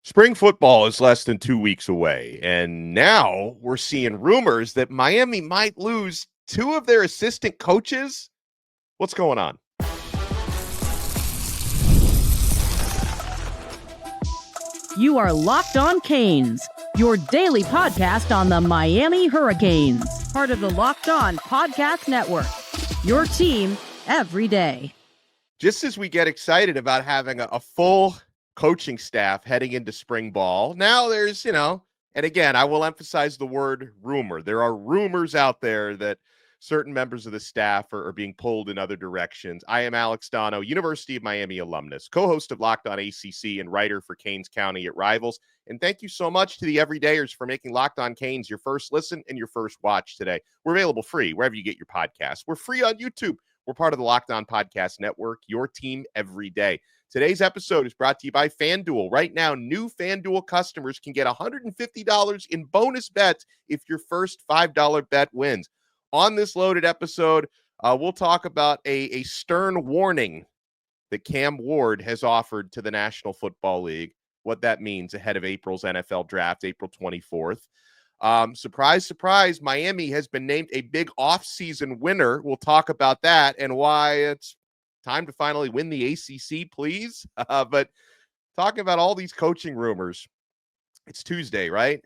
Spring football is less than 2 weeks away, and now we're seeing rumors that Miami might lose two of their assistant coaches. What's going on? You are Locked On Canes, your daily podcast on the Miami Hurricanes, part of the Locked On Podcast Network, your team every day. Just as we get excited about having a full coaching staff heading into spring ball, now there's, and again, I will emphasize the word rumor. There are rumors out there that certain members of the staff are being pulled in other directions. I am Alex Donno, University of Miami alumnus, co-host of Locked On ACC and writer for Canes County at Rivals. And thank you so much to the everydayers for making Locked On Canes your first listen and your first watch today. We're available free wherever you get your podcasts. We're free on YouTube. We're part of the Locked On Podcast Network, your team every day. Today's episode is brought to you by FanDuel. Right now, new FanDuel customers can get $150 in bonus bets if your first $5 bet wins. On this loaded episode, we'll talk about a stern warning that Cam Ward has offered to the National Football League, what that means ahead of April's NFL draft, April 24th. Surprise, surprise, Miami has been named a big offseason winner. We'll talk about that and why it's time to finally win the ACC, please. But talking about all these coaching rumors, it's Tuesday, right?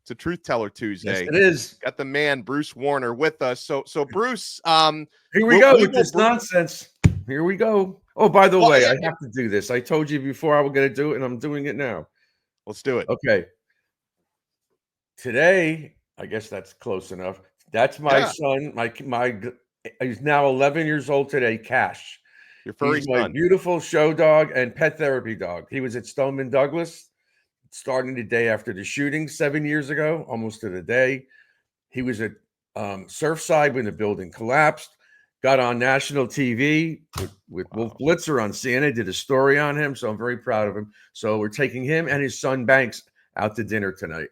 It's a Truth Teller Tuesday. Yes, it is. Got the man, Bruce Warner, with us. So Bruce, here we go with this nonsense. Here we go. Oh, by the way, I have to do this. I told you before I was going to do it, and I'm doing it now. Let's do it. Okay. Today, I guess that's close enough. That's my son. He's now 11 years old today. Cash. Your furry He's my son. Beautiful show dog and pet therapy dog. He was at Stoneman Douglas, starting the day after the shooting 7 years ago, almost to the day. He was at Surfside when the building collapsed. Got on national TV with Wolf Blitzer on CNN. Did a story on him, so I'm very proud of him. So we're taking him and his son Banks out to dinner tonight.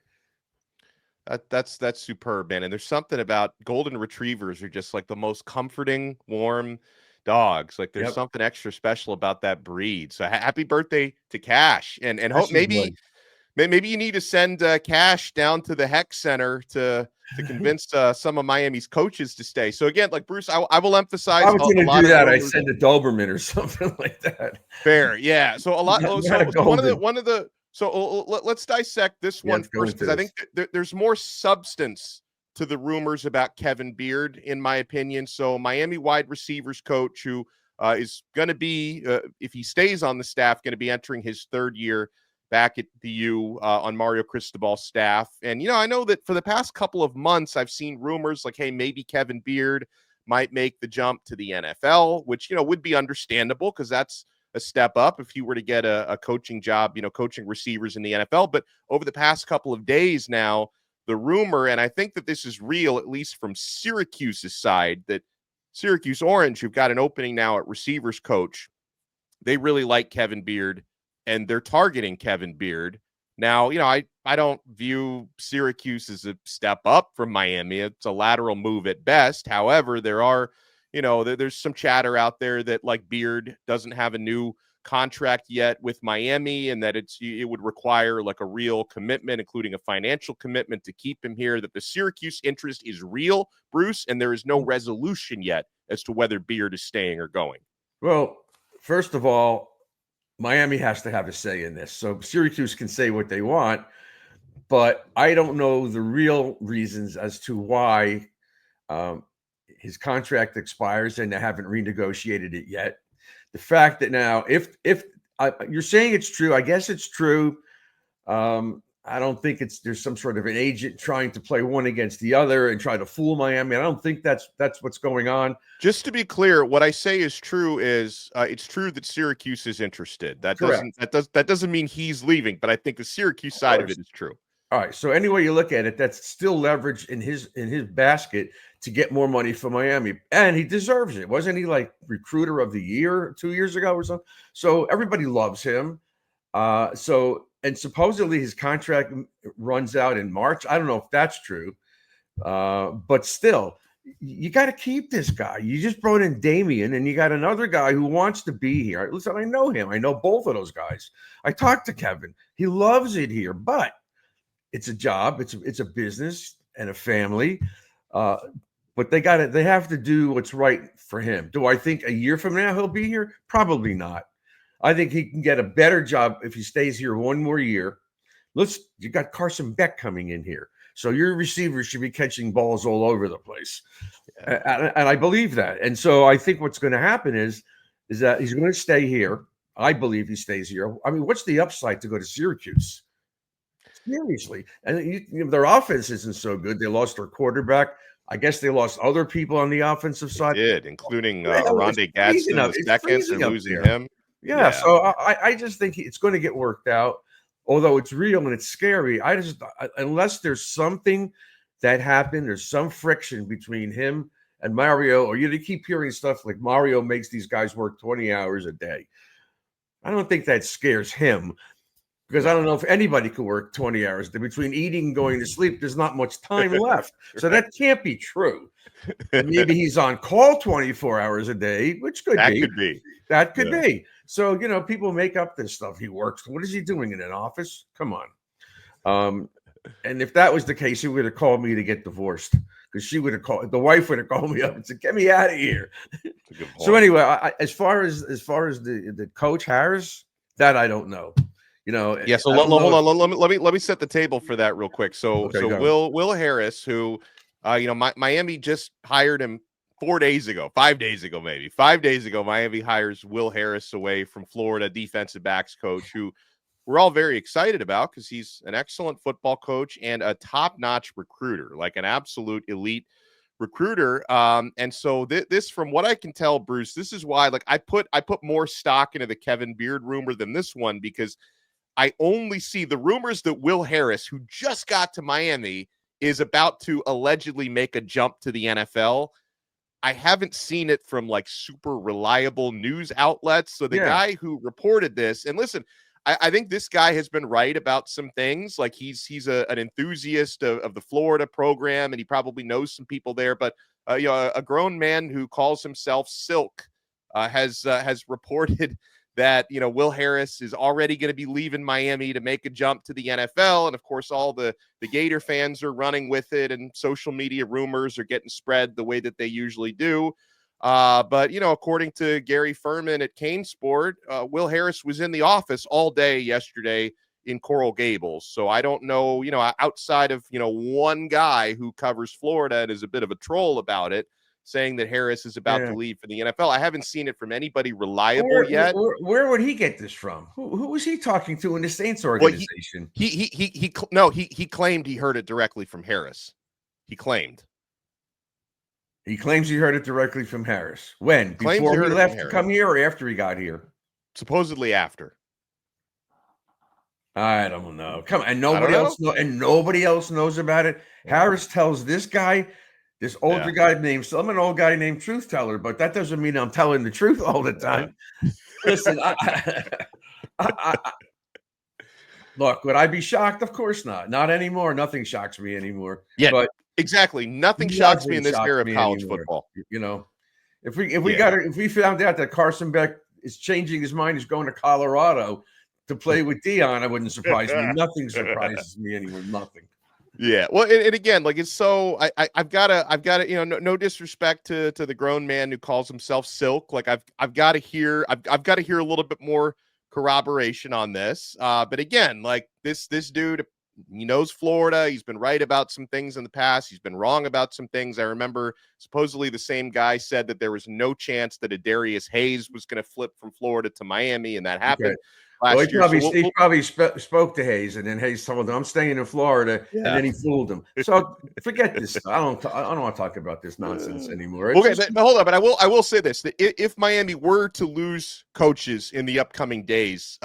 That's superb, man. And there's something about golden retrievers are just like the most comforting, warm dogs. Like there's something extra special about that breed. So happy birthday to Cash, and hope maybe you need to send Cash down to the Heck Center to convince some of Miami's coaches to stay. So again, like Bruce, I will emphasize. I was going to do that. I send a Doberman or something like that. Fair, yeah. So a lot. So let's dissect this one first, because I think there's more substance to the rumors about Kevin Beard, in my opinion. So Miami wide receivers coach, who is going to be, if he stays on the staff, going to be entering his third year back at the U on Mario Cristobal's staff. And, I know that for the past couple of months, I've seen rumors like, hey, maybe Kevin Beard might make the jump to the NFL, which, would be understandable because that's a step up if you were to get a coaching job, coaching receivers in the NFL. But over the past couple of days now, the rumor, and I think that this is real, at least from Syracuse's side, that Syracuse Orange, who've got an opening now at receivers coach, they really like Kevin Beard, and they're targeting Kevin Beard. Now, I don't view Syracuse as a step up from Miami. It's a lateral move at best. However, there are, there's some chatter out there that like Beard doesn't have a new contract yet with Miami, and that it would require like a real commitment, including a financial commitment, to keep him here, that the Syracuse interest is real, Bruce, and there is no resolution yet as to whether Beard is staying or going. Well, first of all, Miami has to have a say in this. So Syracuse can say what they want, but I don't know the real reasons as to why his contract expires and they haven't renegotiated it yet. The fact that now, if you're saying it's true, I guess it's true. I don't think there's some sort of an agent trying to play one against the other and try to fool Miami. I don't think that's what's going on. Just to be clear, what I say is true is it's true that Syracuse is interested. That doesn't mean he's leaving, but I think the Syracuse side of it is true. All right. So any way you look at it, that's still leverage in his basket to get more money for Miami, and he deserves it. Wasn't he like recruiter of the year 2 years ago or something? So everybody loves him. And supposedly his contract runs out in March. I don't know if that's true, but still, you got to keep this guy. You just brought in Damian, and you got another guy who wants to be here. Listen, I know him. I know both of those guys. I talked to Kevin. He loves it here, but it's a job. It's a business and a family. But they have to do what's right for him. Do I think a year from now he'll be here? Probably not. I think he can get a better job if he stays here one more year. You got Carson Beck coming in here. So your receivers should be catching balls all over the place. And I believe that. And so I think what's going to happen is that he's going to stay here. I believe he stays here. I mean, what's the upside to go to Syracuse? Seriously. And their offense isn't so good. They lost their quarterback. I guess they lost other people on the offensive side. They did, including Aronde Gadsden in the second, and losing him. Yeah, so I just think it's going to get worked out. Although it's real and it's scary, unless there's something that happened, there's some friction between him and Mario, or you keep hearing stuff like Mario makes these guys work 20 hours a day. I don't think that scares him, because I don't know if anybody could work 20 hours. Between eating and going to sleep, there's not much time left. So that can't be true. Maybe he's on call 24 hours a day, which could be. That could be. So, people make up this stuff. He works. What is he doing in an office? Come on. And if that was the case, he would have called me to get divorced, because the wife would have called me up and said, "Get me out of here." So anyway, as far as the coach Harris, that I don't know. Yeah. So hold on. Let me set the table for that real quick. So Will Harris, who, Miami just hired him 5 days ago, maybe 5 days ago, Miami hires Will Harris away from Florida, defensive backs coach, who we're all very excited about because he's an excellent football coach and a top-notch recruiter, like an absolute elite recruiter. And so this, from what I can tell, Bruce, this is why, I put more stock into the Kevin Beard rumor than this one, because I only see the rumors that Will Harris, who just got to Miami, is about to allegedly make a jump to the NFL. I haven't seen it from super reliable news outlets. So the guy who reported this, and listen, I think this guy has been right about some things. He's an enthusiast of the Florida program, and he probably knows some people there. But a grown man who calls himself Silk has reported that Will Harris is already going to be leaving Miami to make a jump to the NFL, and of course all the Gator fans are running with it, and social media rumors are getting spread the way that they usually do. But according to Gary Furman at Kane Sport, Will Harris was in the office all day yesterday in Coral Gables. So I don't know, outside of one guy who covers Florida and is a bit of a troll about it, saying that Harris is about to leave for the NFL. I haven't seen it from anybody reliable yet. Where would he get this from? Who was he talking to in the Saints organization? Well, he claimed he heard it directly from Harris. He claims he heard it directly from Harris. When? Before he left to come here, or after he got here? Supposedly after. I don't know. Come on, and nobody else knows about it. Harris tells this guy. This older guy named, I'm an old guy named Truth Teller, but that doesn't mean I'm telling the truth all the time. Listen, look, would I be shocked? Of course not. Not anymore. Nothing shocks me anymore. Yeah, but exactly. Nothing shocks me in this era of college football. If we found out that Carson Beck is changing his mind, he's going to Colorado to play with Dion, it wouldn't surprise me. Nothing surprises me anymore. Nothing. Yeah, well, and again, it's so I've got to, no disrespect to the grown man who calls himself Silk. I've got to hear a little bit more corroboration on this. But again, this dude, he knows Florida. He's been right about some things in the past. He's been wrong about some things. I remember supposedly the same guy said that there was no chance that Adarius Hayes was going to flip from Florida to Miami, and that happened. He probably spoke to Hayes, and then Hayes told him, "I'm staying in Florida," and then he fooled him. So forget this. I don't want to talk about this nonsense anymore. Hold on, but I will say this: that if Miami were to lose coaches in the upcoming days,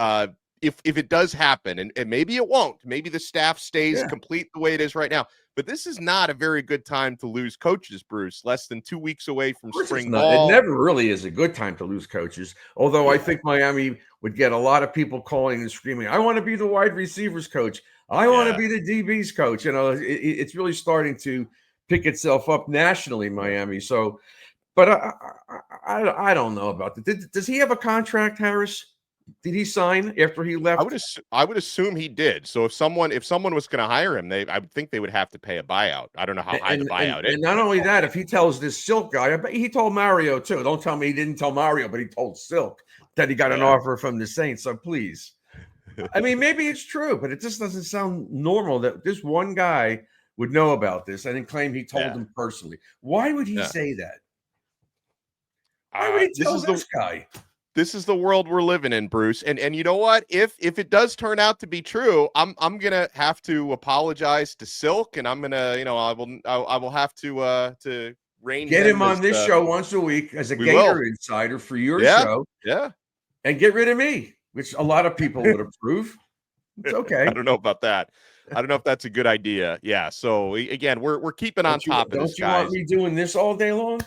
if it does happen, and maybe it won't, maybe the staff stays complete the way it is right now. But this is not a very good time to lose coaches, Bruce. Less than 2 weeks away from spring ball. It never really is a good time to lose coaches. Although I think Miami would get a lot of people calling and screaming, "I want to be the wide receivers coach. I want to be the DBs coach." It's really starting to pick itself up nationally, Miami. So, but I don't know about that. Does he have a contract, Harris? Did he sign after he left? I would assume he did. So if someone was going to hire him, I would think they would have to pay a buyout. I don't know how high the buyout is. And not only that, if he tells this Silk guy, I bet he told Mario too. Don't tell me he didn't tell Mario, but he told Silk that he got an offer from the Saints. So please, I mean, maybe it's true, but it just doesn't sound normal that this one guy would know about this and then claim he told him personally. Why would he say that? Why would he tell this guy? This is the world we're living in, Bruce. And you know what? If it does turn out to be true, I'm gonna have to apologize to Silk, and I'm gonna, I will have to rein get him on this show once a week as a Gator insider for your show. Yeah. And get rid of me, which a lot of people would approve. It's okay. I don't know about that. I don't know if that's a good idea. Yeah. So again, we're keeping on top of this, guys. Don't you want me doing this all day long?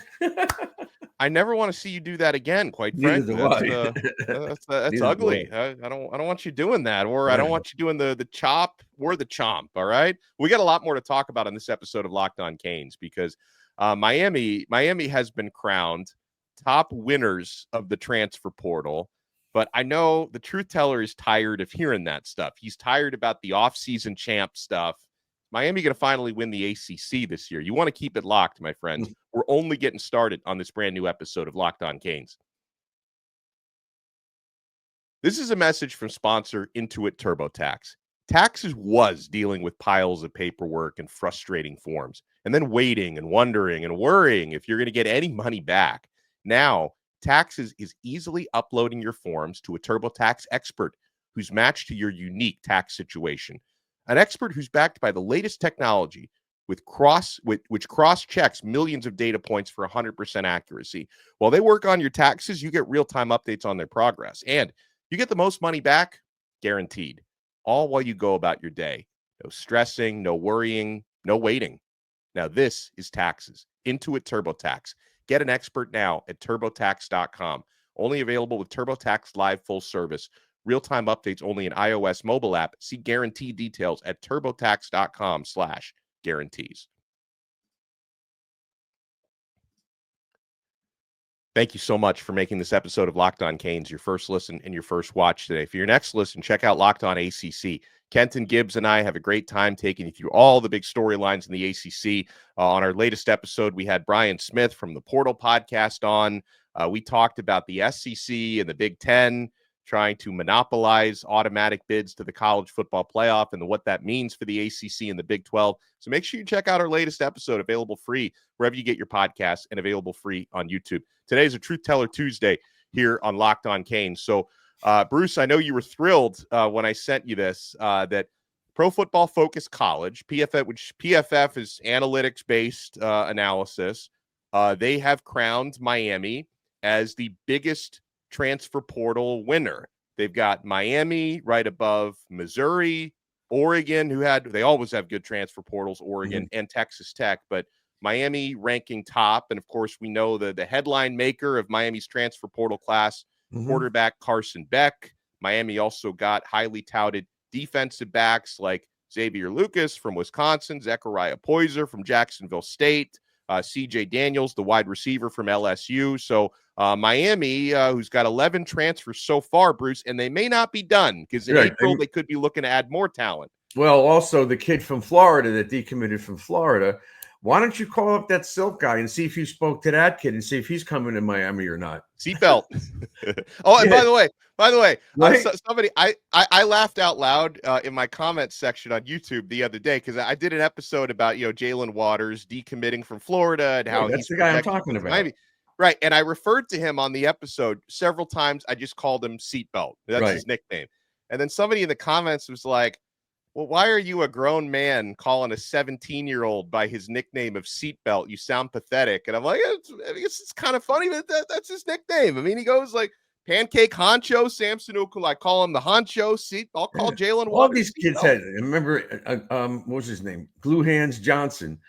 I never want to see you do that again. Quite frankly, that's ugly. I don't want you doing that, or I don't want you doing the chop or the chomp. All right, we got a lot more to talk about on this episode of Locked On Canes because Miami has been crowned top winners of the transfer portal. But I know the truth teller is tired of hearing that stuff. He's tired about the offseason champ stuff. Miami going to finally win the ACC this year. You want to keep it locked, my friends. We're only getting started on this brand new episode of Locked On Canes. This is a message from sponsor Intuit TurboTax. Taxes was dealing with piles of paperwork and frustrating forms, and then waiting and wondering and worrying if you're going to get any money back. Now, Taxes is easily uploading your forms to a TurboTax expert who's matched to your unique tax situation. An expert who's backed by the latest technology which cross-checks millions of data points for 100% accuracy. While they work on your taxes, you get real-time updates on their progress. And you get the most money back, guaranteed. All while you go about your day. No stressing, no worrying, no waiting. Now this is taxes. Intuit TurboTax. Get an expert now at TurboTax.com. Only available with TurboTax Live full service. Real-time updates only in iOS mobile app. See guarantee details at TurboTax.com/guarantees. Thank you so much for making this episode of Locked On Canes your first listen and your first watch today. For your next listen, check out Locked On ACC. Kenton Gibbs and I have a great time taking you through all the big storylines in the ACC. On our latest episode, we had Brian Smith from the Portal podcast on. We talked about the SEC and the Big Ten trying to monopolize automatic bids to the college football playoff and what that means for the ACC and the Big 12. So make sure you check out our latest episode, available free wherever you get your podcasts and available free on YouTube. Today's a Truth Teller Tuesday here on Locked On Canes. So, Bruce, I know you were thrilled when I sent you this, that Pro Football Focus College, PFF, which PFF is analytics-based analysis, they have crowned Miami as the biggest transfer portal winner. They've got Miami right above Missouri, Oregon, they always have good transfer portals, Oregon and Texas Tech, but Miami ranking top. And of course, we know the headline maker of Miami's transfer portal class, quarterback Carson Beck. Miami also got highly touted defensive backs like Xavier Lucas from Wisconsin, Zechariah Poyser from Jacksonville State, CJ Daniels, the wide receiver from LSU. So Miami, who's got 11 transfers so far, Bruce, and they may not be done because in April they could be looking to add more talent. Well, also the kid from Florida that decommitted from Florida. Why don't you call up that Silk guy and see if you spoke to that kid and see if he's coming to Miami or not? Seatbelt. Oh, and by the way, right? Somebody, I laughed out loud in my comments section on YouTube the other day because I did an episode about Jalen Waters decommitting from Florida and how that's the guy I'm talking about. Miami. Right, and I referred to him on the episode several times. I just called him Seatbelt. That's his nickname. And then somebody in the comments was like, well, why are you a grown man calling a 17-year-old by his nickname of Seatbelt? You sound pathetic. And I'm like, it's kind of funny that that's his nickname. I mean, he goes like Pancake Honcho, Samson Ukul. I call him the Honcho seat. I'll call Jalen Waters. All these kids had, remember, what was his name? Glue Hands Johnson.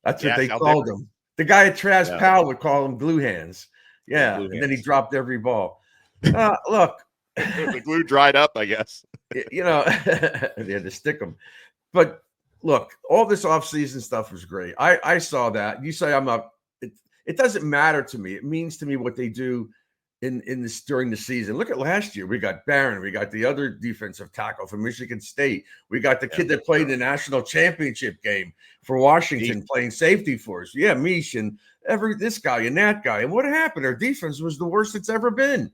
That's what they called him. The guy at Trash Powell would call him Glue Hands. Yeah, and then he dropped every ball. Look. The glue dried up, I guess. They had to stick them. But look, all this offseason stuff was great. I saw that. You say I'm not. It doesn't matter to me. It means to me what they do in this during the season. Look at last year. We got Barron. We got the other defensive tackle from Michigan State. We got the kid that played the national championship game for Washington playing safety for us. Yeah, Mish and this guy and that guy. And what happened? Our defense was the worst it's ever been.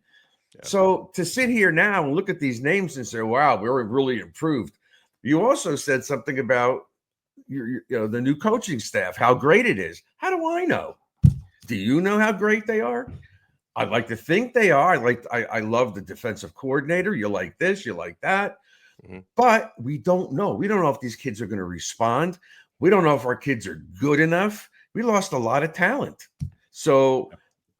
Yeah. So to sit here now and look at these names and say, wow, we're really improved. You also said something about the new coaching staff, how great it is. How do I know? Do you know how great they are? I'd like to think they are. I love the defensive coordinator. You like this, you like that. Mm-hmm. But we don't know. We don't know if these kids are going to respond. We don't know if our kids are good enough. We lost a lot of talent. So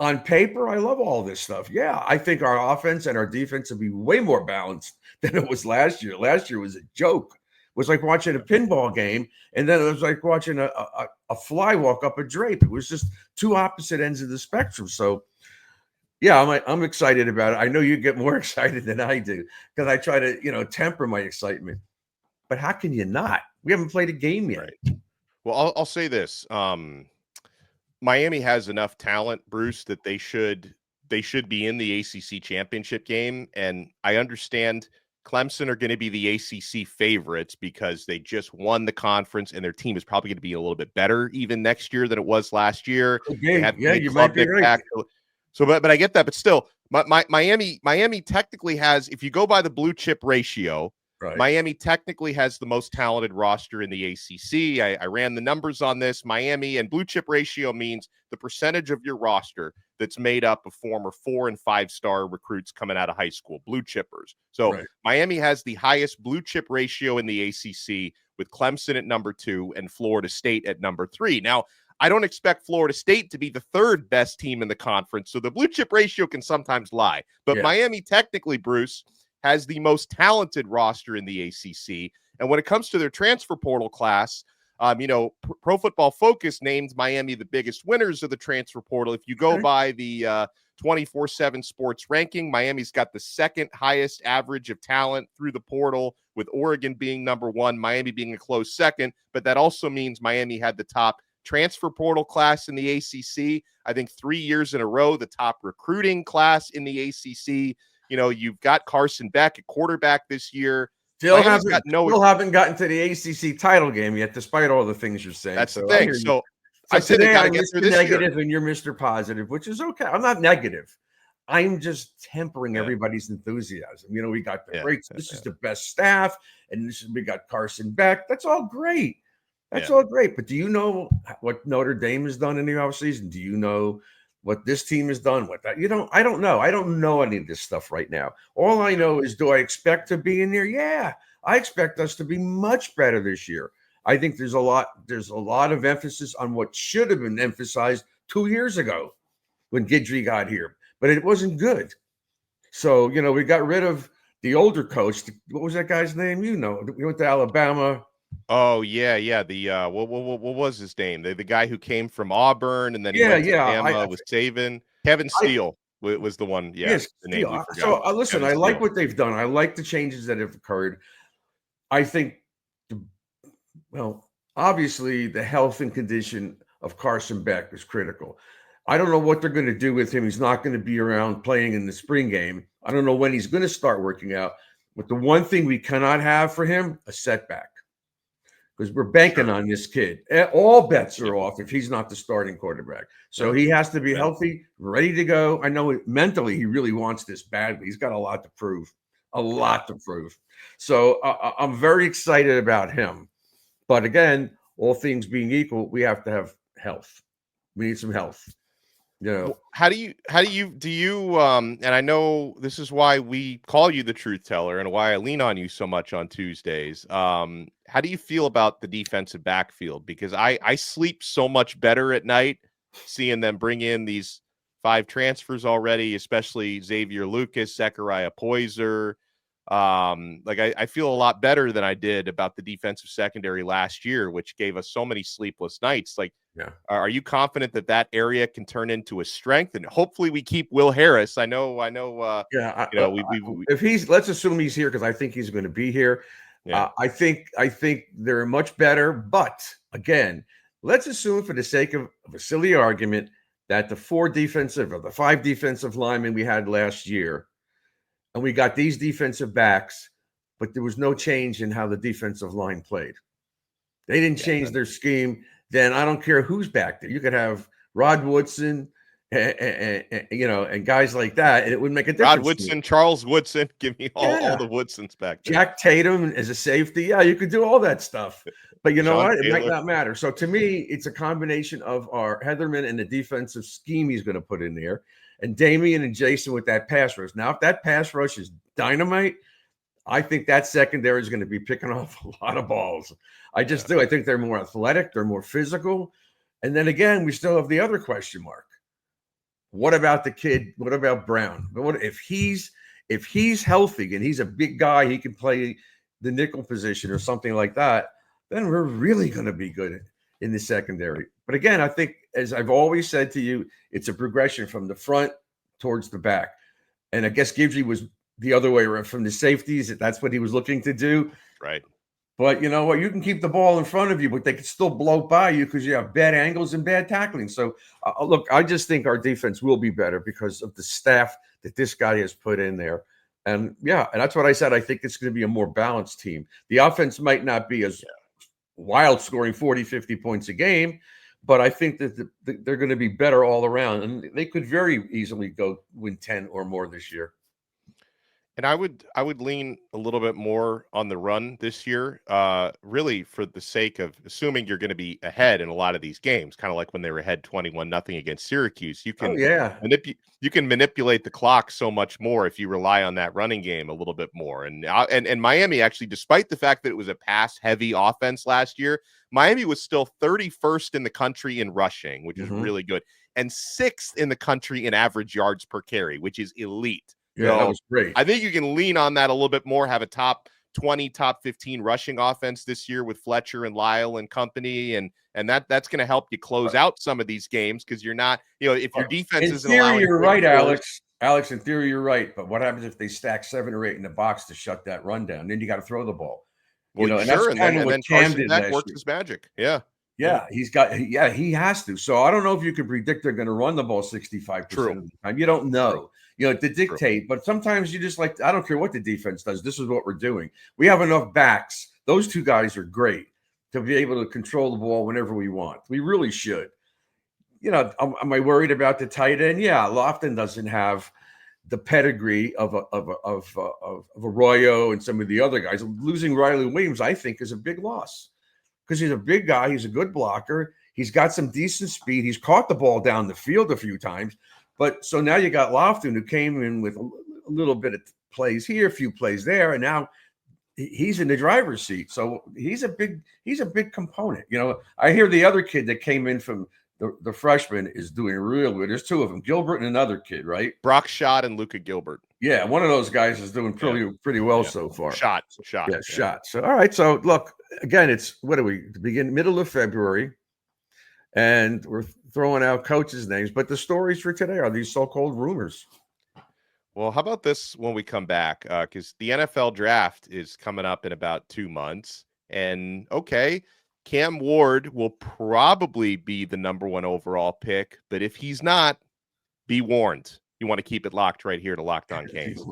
on paper, I love all this stuff. Yeah, I think our offense and our defense will be way more balanced than it was last year. Last year was a joke. It was like watching a pinball game, and then it was like watching a fly walk up a drape. It was just two opposite ends of the spectrum. So, yeah, I'm excited about it. I know you get more excited than I do because I try to, temper my excitement. But how can you not? We haven't played a game yet. Right. Well, I'll say this. Miami has enough talent, Bruce, that they should be in the ACC championship game. And I understand Clemson are going to be the ACC favorites because they just won the conference and their team is probably going to be a little bit better even next year than it was last year. Okay. Yeah, you might be right. So, but I get that. But still, Miami technically has, if you go by the blue chip ratio, right, Miami technically has the most talented roster in the ACC. I ran the numbers on this. Miami and blue chip ratio means the percentage of your roster that's made up of former 4- and 5-star recruits coming out of high school, blue chippers. So right, Miami has the highest blue chip ratio in the ACC with Clemson at number 2 and Florida State at number 3. Now, I don't expect Florida State to be the third best team in the conference, so the blue chip ratio can sometimes lie. But Miami technically, Bruce, has the most talented roster in the ACC. And when it comes to their transfer portal class, Pro Football Focus named Miami the biggest winners of the transfer portal. If you go by the 24/7 Sports ranking, Miami's got the second highest average of talent through the portal, with Oregon being number 1, Miami being a close second. But that also means Miami had the top transfer portal class in the ACC. I think 3 years in a row, the top recruiting class in the ACC. You've got Carson Beck at quarterback this year. Still haven't gotten to the ACC title game yet, despite all the things you're saying. That's the thing. So I said they got to get through this negative year. And you're Mr. Positive, which is okay. I'm not negative. I'm just tempering everybody's enthusiasm. We got the great. This is the best staff, and we got Carson Beck. That's all great. That's all great. But do you know what Notre Dame has done in the offseason? Do you know what this team has done with that? I don't know. I don't know any of this stuff right now. All I know is, do I expect to be in there? Yeah, I expect us to be much better this year. I think there's a lot of emphasis on what should have been emphasized 2 years ago when Guidry got here, but it wasn't good. So, we got rid of the older coach. What was that guy's name? He went to Alabama. Oh yeah. The what was his name? The guy who came from Auburn and then he went to Bama with Saban. Kevin Steele was the one. Yeah, yes, the name we forgot. So listen, I like what they've done. I like the changes that have occurred. I think, obviously the health and condition of Carson Beck is critical. I don't know what they're going to do with him. He's not going to be around playing in the spring game. I don't know when he's going to start working out. But the one thing we cannot have for him, a setback. Because we're banking on this kid. All bets are off if he's not the starting quarterback. So he has to be healthy, ready to go. I know mentally he really wants this badly. He's got a lot to prove. So I'm very excited about him. But again, all things being equal, we have to have health. We need some health. How do you and I know this is why we call you the truth teller and why I lean on you so much on Tuesdays. How do you feel about the defensive backfield? Because I sleep so much better at night seeing them bring in these 5 transfers already, especially Xavier Lucas, Zechariah Poyser. I feel a lot better than I did about the defensive secondary last year, which gave us so many sleepless nights. Are you confident that area can turn into a strength? And hopefully we keep Will Harris. I know. If let's assume he's here, because I think he's going to be here. Yeah. I think they're much better. But again, let's assume, for the sake of a silly argument, that the 4 defensive or the 5 defensive linemen we had last year, and we got these defensive backs, but there was no change in how the defensive line played. They didn't change their scheme. Then I don't care who's back there. You could have Rod Woodson, and guys like that, and it would make a difference. Rod Woodson, Charles Woodson, give me all the Woodsons back there. Jack Tatum as a safety. Yeah, you could do all that stuff. But you know what? It might not matter. So to me, it's a combination of our Heatherman and the defensive scheme he's going to put in there, and Damian and Jason with that pass rush. Now, if that pass rush is dynamite, I think that secondary is going to be picking off a lot of balls. I just do. I think they're more athletic. They're more physical. And then again, we still have the other question mark. What about the kid? What about Brown? What if he's healthy and he's a big guy, he can play the nickel position or something like that, then we're really going to be good in the secondary. But again, I think, as I've always said to you, it's a progression from the front towards the back. And I guess Gibsy was the other way around, from the safeties. That's what he was looking to do. Right. But you know what? You can keep the ball in front of you, but they can still blow by you because you have bad angles and bad tackling. So, look, I just think our defense will be better because of the staff that this guy has put in there. And, and that's what I said. I think it's going to be a more balanced team. The offense might not be as wild, scoring 40, 50 points a game, but I think that they're going to be better all around. And they could very easily go win 10 or more this year. And I would lean a little bit more on the run this year, really for the sake of assuming you're going to be ahead in a lot of these games, kind of like when they were ahead 21-0 against Syracuse. You can you can manipulate the clock so much more if you rely on that running game a little bit more. And Miami, actually, despite the fact that it was a pass heavy offense last year, Miami was still 31st in the country in rushing, which is really good, and 6th in the country in average yards per carry, which is elite. Yeah, that was great. I think you can lean on that a little bit more, have a top 20, top 15 rushing offense this year with Fletcher and Lyle and company. And that's going to help you close out some of these games because you're not, if your defense isn't allowing. You're right, Alex. Alex, in theory, you're right. But what happens if they stack 7 or 8 in the box to shut that run down? Then you got to throw the ball. Well, and sure. And then Carson Beck works his magic. Yeah. Yeah, he has to. So I don't know if you can predict they're going to run the ball 65% of the time. You don't know. To dictate, but sometimes you just I don't care what the defense does. This is what we're doing. We have enough backs. Those 2 guys are great to be able to control the ball whenever we want. We really should. Am I worried about the tight end? Yeah, Lofton doesn't have the pedigree of Arroyo and some of the other guys. Losing Riley Williams, I think, is a big loss because he's a big guy. He's a good blocker. He's got some decent speed. He's caught the ball down the field a few times. But so now you got Lofton, who came in with a little bit of plays here, a few plays there, and now he's in the driver's seat. So he's a big component. I hear the other kid that came in from the freshman is doing real good. There's 2 of them, Gilbert and another kid, right? Brock Schott and Luka Gilbert. Yeah, one of those guys is doing pretty well so far. Schott. Yeah, Schott. So all right. So look, again, it's middle of February. And we're throwing out coaches' names, but the stories for today are these so-called rumors. Well, how about this when we come back? Because the NFL draft is coming up in about 2 months. And, Cam Ward will probably be the number 1 overall pick. But if he's not, be warned. You want to keep it locked right here to Locked On Canes.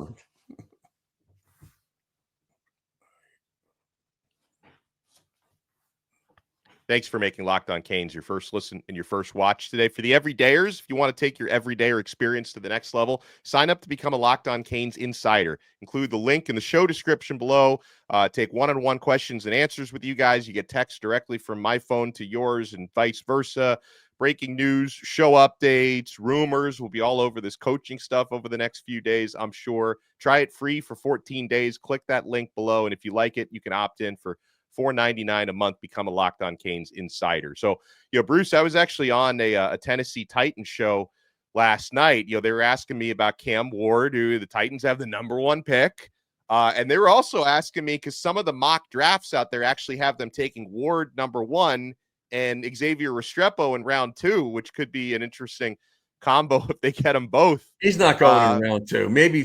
Thanks for making Locked On Canes your first listen and your first watch today. For the everydayers, if you want to take your everydayer experience to the next level, sign up to become a Locked On Canes insider. Include the link in the show description below. Take one-on-one questions and answers with you guys. You get text directly from my phone to yours and vice versa. Breaking news, show updates, rumors will be all over this coaching stuff over the next few days, I'm sure. Try it free for 14 days. Click that link below, and if you like it, you can opt in for $4.99 a month, become a Locked On Canes insider. So, Bruce, I was actually on a Tennessee Titans show last night. They were asking me about Cam Ward, who the Titans have the number 1 pick. And they were also asking me, because some of the mock drafts out there actually have them taking Ward number 1 and Xavier Restrepo in round 2, which could be an interesting combo if they get them both. He's not going in round 2. Maybe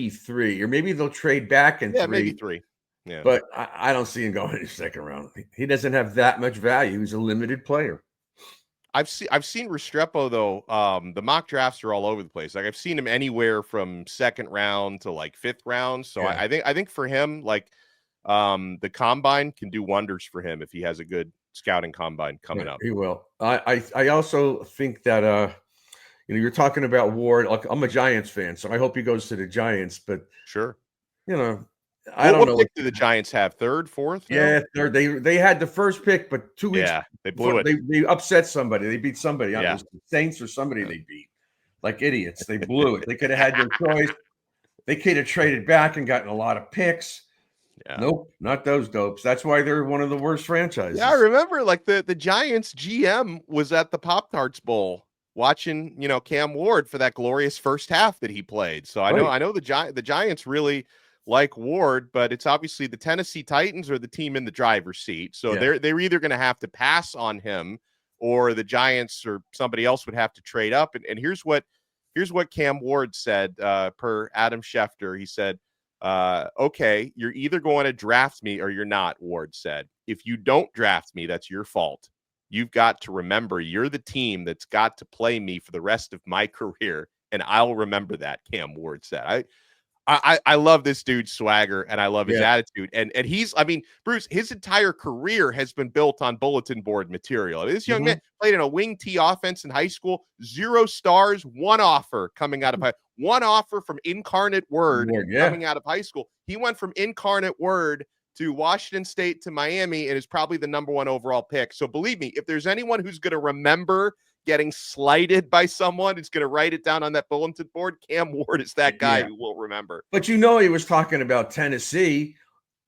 3, or maybe they'll trade back in 3. Maybe 3. Yeah. But I don't see him going in the second round. He doesn't have that much value. He's a limited player. I've seen Restrepo though. The mock drafts are all over the place. Like I've seen him anywhere from second round to like fifth round. So Yeah. I think for him, like the combine can do wonders for him if he has a good scouting combine coming up. He will. I also think that you're talking about Ward. Like, I'm a Giants fan, so I hope he goes to the Giants. But Sure. I don't know what pick do the Giants have? Third, fourth? Yeah, third. They had the first pick, but 2 weeks. Yeah, they blew it. They upset somebody. They beat somebody. Yeah. It was the Saints or somebody they beat. Like idiots. They blew it. They could have had their choice. They could have traded back and gotten a lot of picks. Yeah. Nope, not those dopes. That's why they're one of the worst franchises. Yeah, I remember like the Giants GM was at the Pop-Tarts Bowl watching, Cam Ward for that glorious first half that he played. So I know the Giants really like Ward, but it's obviously the Tennessee Titans are the team in the driver's seat. So they're either going to have to pass on him or the Giants or somebody else would have to trade up. And here's what Cam Ward said per Adam Schefter. He said, okay, you're either going to draft me or you're not, Ward said. If you don't draft me, that's your fault. You've got to remember you're the team that's got to play me for the rest of my career, and I'll remember that, Cam Ward said. I love this dude's swagger, and I love his attitude. And he's, Bruce, his entire career has been built on bulletin board material. This young man played in a wing T offense in high school, 0 stars, 1 offer coming out of one offer from Incarnate Word coming out of high school. He went from Incarnate Word to Washington State to Miami and is probably the #1 overall pick. So believe me, if there's anyone who's going to remember getting slighted by someone, it's going to write it down on that bulletin board. Cam Ward is that guy who will remember. But he was talking about Tennessee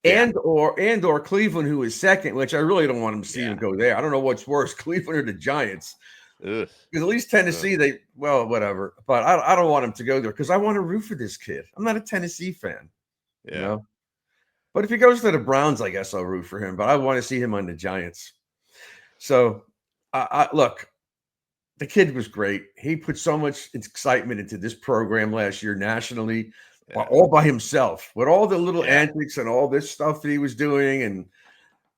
and or Cleveland, who is second, which I really don't want him to see him go there. I don't know what's worse, Cleveland or the Giants. Because at least Tennessee, whatever. But I don't want him to go there because I want to root for this kid. I'm not a Tennessee fan. Yeah. But if he goes to the Browns, I guess I'll root for him. But I want to see him on the Giants. So, look, the kid was great. He put so much excitement into this program last year nationally, all by himself, with all the little antics and all this stuff that he was doing. And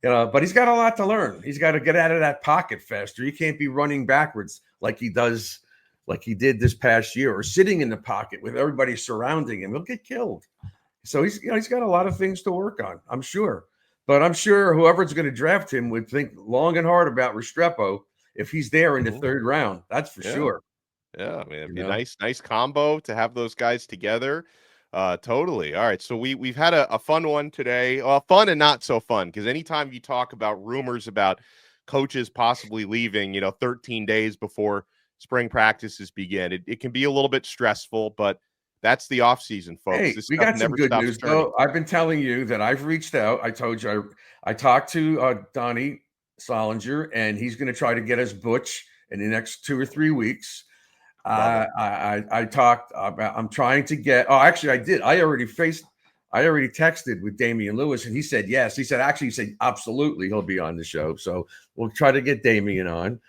but he's got a lot to learn. He's got to get out of that pocket faster. He can't be running backwards like he did this past year, or sitting in the pocket with everybody surrounding him. He'll get killed. So he's got a lot of things to work on, I'm sure. But I'm sure whoever's going to draft him would think long and hard about Restrepo if he's there in the third round. That's for sure. Yeah, man, it'd be a nice combo to have those guys together. Totally. All right, so we've had a fun one today. Well, fun and not so fun, because anytime you talk about rumors about coaches possibly leaving, 13 days before spring practices begin, it can be a little bit stressful, but that's the off season, folks. Hey, we got some good news, though. I've been telling you that I've reached out. I told you I talked to Donnie Solinger, and he's going to try to get us Butch in the next 2 or 3 weeks. I talked about. I'm trying to get. Oh, actually, I did. I already texted with Damian Lewis, and he said yes. He said absolutely, he'll be on the show. So we'll try to get Damian on.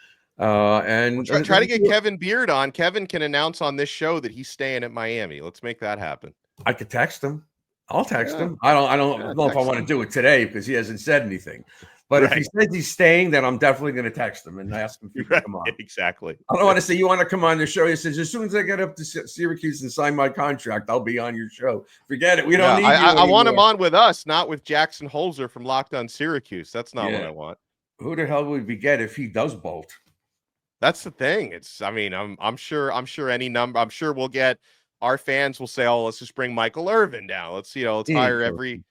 And try to get Kevin Beard on. Kevin can announce on this show that he's staying at Miami. Let's make that happen. I could text him. I'll text him. I don't know if I want to do it today because he hasn't said anything. But if he says he's staying, then I'm definitely going to text him and ask him if he can come on. Exactly. I don't want to say, you want to come on the show? He says, as soon as I get up to Syracuse and sign my contract, I'll be on your show. Forget it. We don't need you I want him on with us, not with Jackson Holzer from Locked On Syracuse. That's not what I want. Who the hell would we get if he does bolt? That's the thing. I'm sure any number. I'm sure we'll get, our fans will say, "Oh, let's just bring Michael Irvin down. Let's hire every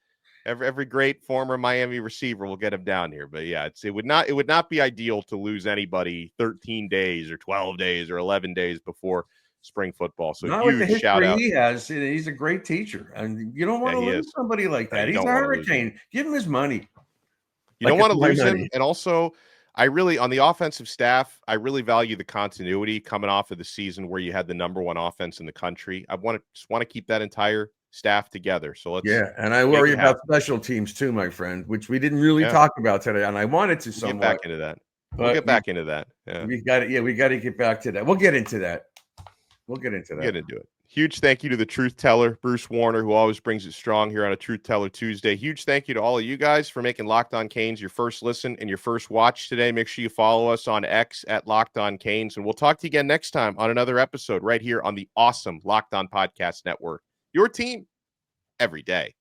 great former Miami receiver. We'll get him down here." But yeah, it would not be ideal to lose anybody 13 days or 12 days or 11 days before spring football. So not with the history he has. He's a great teacher, and you don't want to lose somebody like that. He's a hurricane. Give him his money. You don't want to lose him, and also, on the offensive staff, I really value the continuity coming off of the season where you had the #1 offense in the country. I want to keep that entire staff together. So let's and I worry about special teams too, my friend, which we didn't really talk about today, and I wanted to somewhat. Get back into that. We'll get back into that. Yeah. We got to get back to that. We'll get into that. Get into it. Huge thank you to the truth teller, Bruce Warner, who always brings it strong here on a Truth Teller Tuesday. Huge thank you to all of you guys for making Locked On Canes your first listen and your first watch today. Make sure you follow us on X at Locked On Canes, and we'll talk to you again next time on another episode right here on the awesome Locked On Podcast Network. Your team every day.